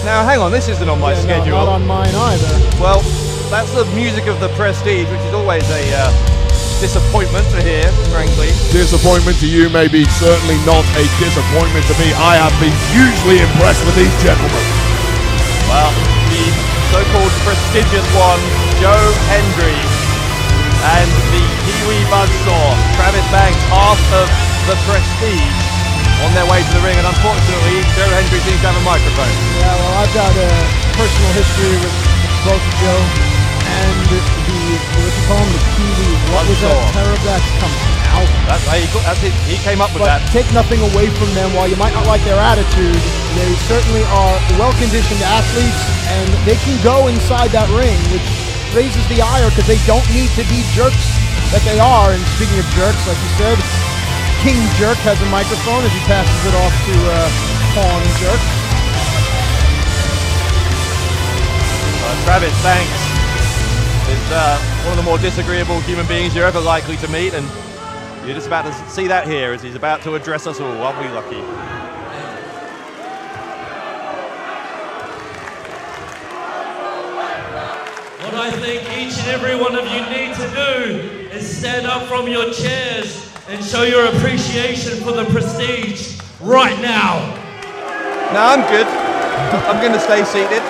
Now, hang on, this isn't on my schedule. No, not on mine either. Well, that's the music of the Prestige, which is always a disappointment to hear, frankly. Disappointment to you, maybe certainly not a disappointment to me. I have been hugely impressed with these gentlemen. Well, the so-called prestigious one, Joe Hendry, and the Kiwi Buzzsaw, Travis Banks, half of the Prestige, on their way to the ring, and unfortunately, Joe Hendry seems to have a microphone. Yeah, well, I've got a personal history with both Joe and what you call him, the Kiwi. What was that term that's coming out? That's it. He came up with but that. Take nothing away from them. While you might not like their attitude, they certainly are well-conditioned athletes, and they can go inside that ring, which raises the ire because they don't need to be jerks that they are. And speaking of jerks, like you said, King Jerk has a microphone as he passes it off to Pawn Jerk. Travis Banks is one of the more disagreeable human beings you're ever likely to meet, and you're just about to see that here as he's about to address us all. Aren't we lucky? What I think each and every one of you need to do is stand up from your chairs and show your appreciation for the Prestige right now. No, I'm good. I'm going to stay seated.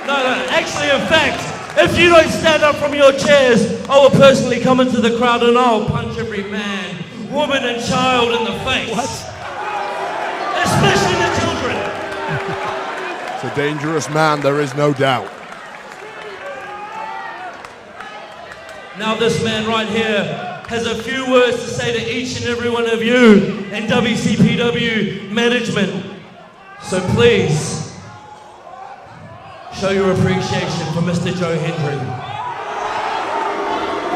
No, actually, in fact, if you don't stand up from your chairs, I will personally come into the crowd and I'll punch every man, woman and child in the face. What? Especially the children. It's a dangerous man, there is no doubt. Now this man right here has a few words to say to each and every one of you in WCPW management. So please, show your appreciation for Mr. Joe Hendry.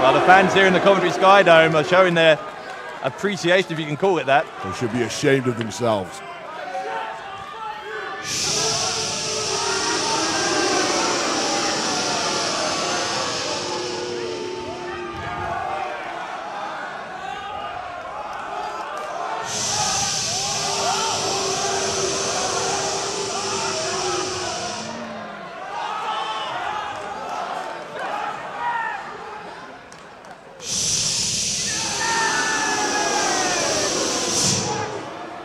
Well, the fans here in the Coventry Sky Dome are showing their appreciation, if you can call it that. They should be ashamed of themselves.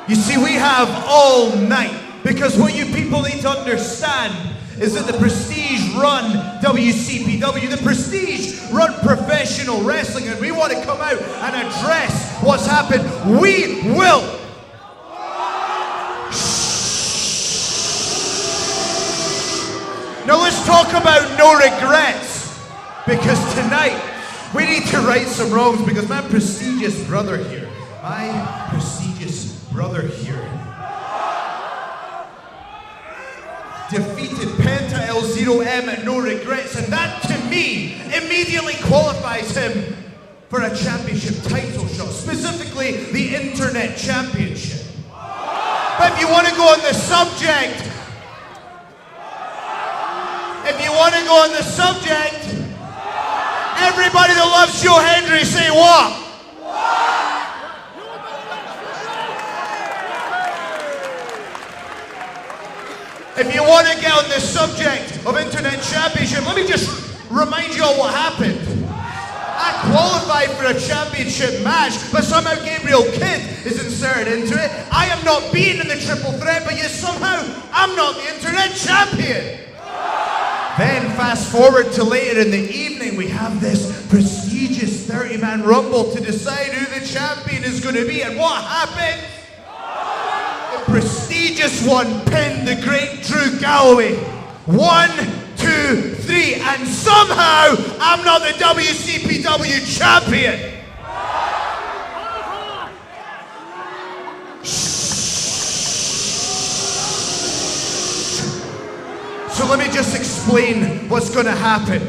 You see, we have all night, because what you people need to understand is that the Prestige run WCPW, the Prestige run professional wrestling, and we want to come out and address what's happened. We will. Now let's talk about no regrets, because tonight we need to right some wrongs, because my prestigious brother here, defeated Penta L0M at no regrets, and that to me immediately qualifies him for a championship title shot, specifically the Internet Championship. But if you want to go on the subject, everybody that loves Joe Hendry, say what? If you want to get on the subject of Internet Championship, let me just remind you all what happened. I qualified for a championship match, but somehow Gabriel Kidd is inserted into it. I am not being in the triple threat, but yet somehow I'm not the Internet Champion. Then fast forward to later in the evening, we have this prestigious 30-man rumble to decide who the champion is going to be, and what happened? The prestigious one pinned the great Drew Galloway. 1, 2, 3, and somehow I'm not the WCPW champion. So let me just explain what's going to happen.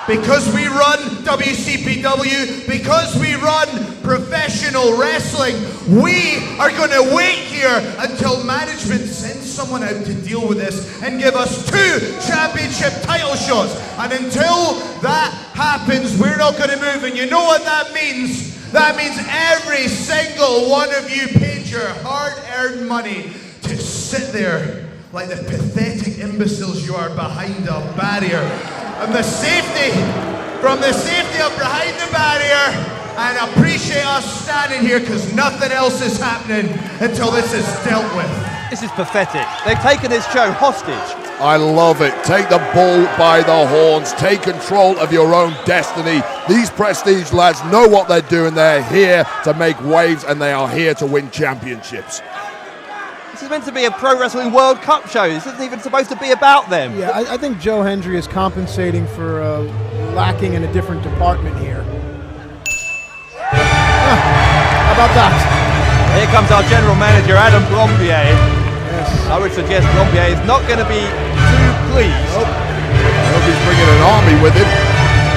Because we run WCPW, because we run professional wrestling, we are going to wait here until management sends someone out to deal with this and give us 2 championship title shots. And until that happens, we're not going to move. And you know what that means? That means every single one of you paid your hard-earned money to sit there like the pathetic imbeciles you are behind a barrier. And the safety, from the safety of behind the barrier, and appreciate us standing here because nothing else is happening until this is dealt with. This is pathetic. They've taken this show hostage. I love it. Take the bull by the horns. Take control of your own destiny. These Prestige lads know what they're doing. They're here to make waves, and they are here to win championships. This is meant to be a Pro Wrestling World Cup show. This isn't even supposed to be about them. Yeah, I think Joe Hendry is compensating for lacking in a different department here. How about that? Here comes our general manager, Adam Blompier. Yes. I would suggest Blompier is not going to be too pleased. I hope he's bringing an army with him.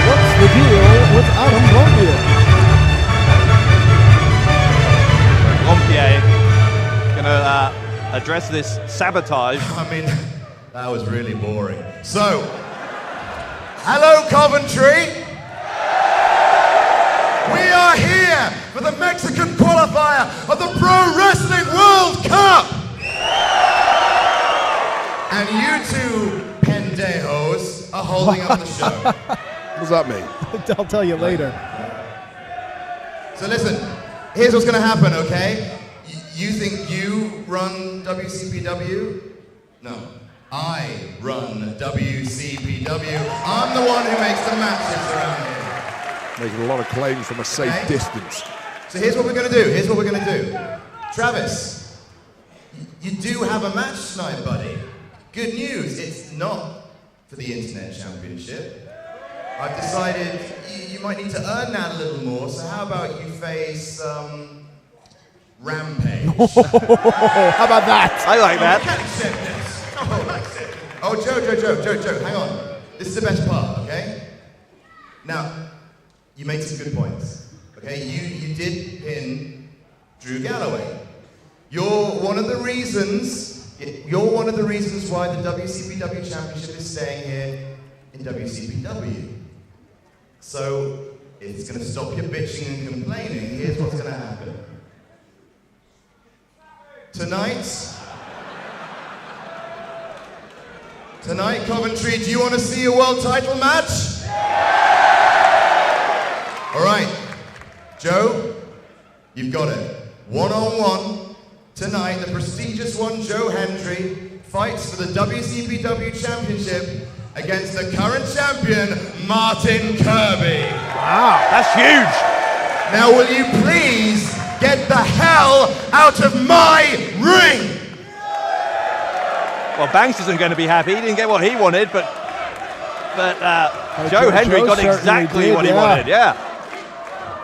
What's the deal with Adam Blompier? Blompier going to address this sabotage. I mean, that was really boring. So, hello Coventry. We are here for the Mexican qualifier of the Pro Wrestling World Cup. And you two pendejos are holding up the show. What does that mean? I'll tell you later. So listen, here's what's gonna happen, okay? You think you run WCPW? No, I run WCPW. I'm the one who makes the matches around here. Making a lot of claims from a safe distance. So here's what we're gonna do. Travis, you do have a match tonight, buddy. Good news, it's not for the Internet Championship. I've decided you might need to earn that a little more, so how about you face, Rampage? How about that? I like that. I can't accept this. Oh, Joe, hang on. This is the best part, okay? Now, you made some good points, okay? You did pin Drew Galloway. You're one of the reasons why the WCPW Championship is staying here in WCPW. So, if it's gonna stop your bitching and complaining, here's what's gonna happen. Tonight, Coventry, do you want to see a world title match? All right, Joe, you've got it. One-on-one, tonight, the prestigious one, Joe Hendry, fights for the WCPW Championship against the current champion, Martin Kirby. Wow, that's huge. Now, will you please get the hell out of my ring? Well, Banks isn't going to be happy. He didn't get what he wanted, but Joe Hendry got exactly what he wanted. Yeah.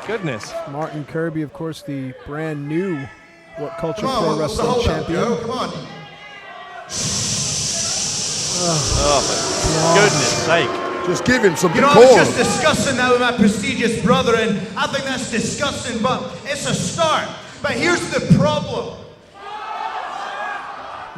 Goodness. Martin Kirby, of course, the brand new What Culture Come on, Pro what's the Wrestling hold up, champion. Joe? Come on. Oh, for goodness sake. Just give him some You know, I decorum. was just discussing that with my prestigious brother, and I think that's disgusting, but it's a start. But here's the problem.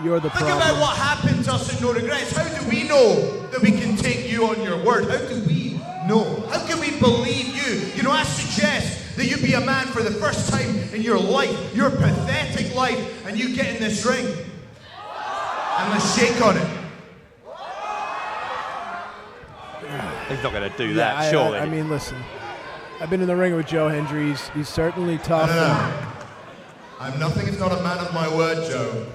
You're the Think problem. about what happened to us at No Regrets. How do we know that we can take you on your word? How do we know? How can we believe you? You know, I suggest that you be a man for the first time in your life, your pathetic life, and you get in this ring. And let's shake on it. He's not going to do that, surely. I mean, listen. I've been in the ring with Joe Hendry. He's certainly tough. No. I'm nothing if not a man of my word, Joe.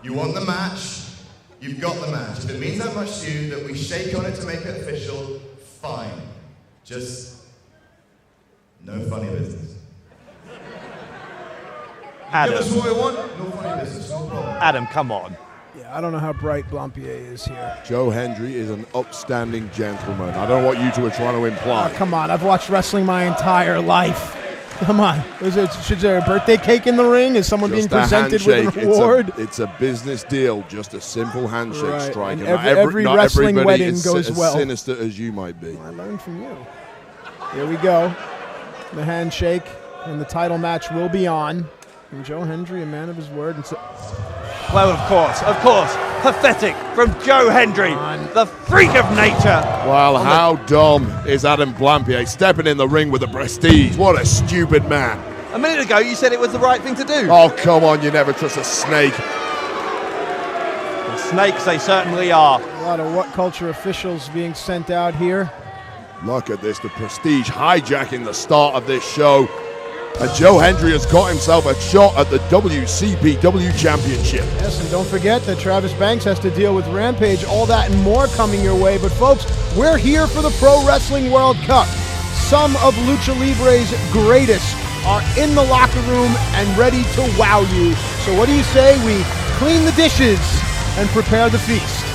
You want the match, you've got the match. If it means that much to you that we shake on it to make it official, fine. Just no funny business. Adam. Give us what we want, no funny business, no problem. Adam, come on. Yeah, I don't know how bright Blompier is here. Joe Hendry is an upstanding gentleman. I don't know what you two are trying to imply. Oh, come on. I've watched wrestling my entire life. Come on. Is there a birthday cake in the ring? Is someone being presented with an award? It's a business deal, just a simple handshake Right. strike. And And every not wrestling everybody wedding is goes as well. sinister as you might be. I learned from you. Here we go. The handshake and the title match will be on. And Joe Hendry, a man of his word. And Well, of course. Pathetic from Joe Hendry, the freak of nature. Well, how dumb is Adam Blampier stepping in the ring with the prestige? What a stupid man. A minute ago, you said it was the right thing to do. Oh, come on, you never trust a snake. snakes they certainly are. A lot of What Culture officials being sent out here. Look at this, the Prestige hijacking the start of this show. And Joe Hendry has got himself a shot at the WCPW Championship. Yes, and don't forget that Travis Banks has to deal with Rampage. All that and more coming your way. But folks, we're here for the Pro Wrestling World Cup. Some of Lucha Libre's greatest are in the locker room and ready to wow you. So what do you say we clean the dishes and prepare the feast?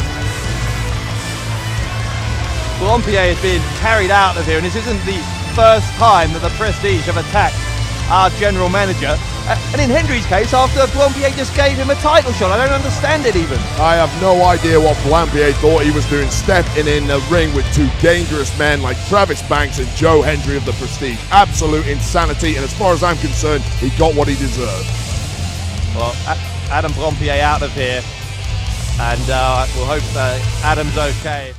Qualifier has been carried out of here, and this isn't the first time that the Prestige have attacked our general manager. And in Hendry's case, after Qualifier just gave him a title shot, I don't understand it even. I have no idea what Qualifier thought he was doing, stepping in the ring with two dangerous men like Travis Banks and Joe Hendry of the Prestige. Absolute insanity, and as far as I'm concerned, he got what he deserved. Well, Adam Qualifier out of here, and we'll hope Adam's okay.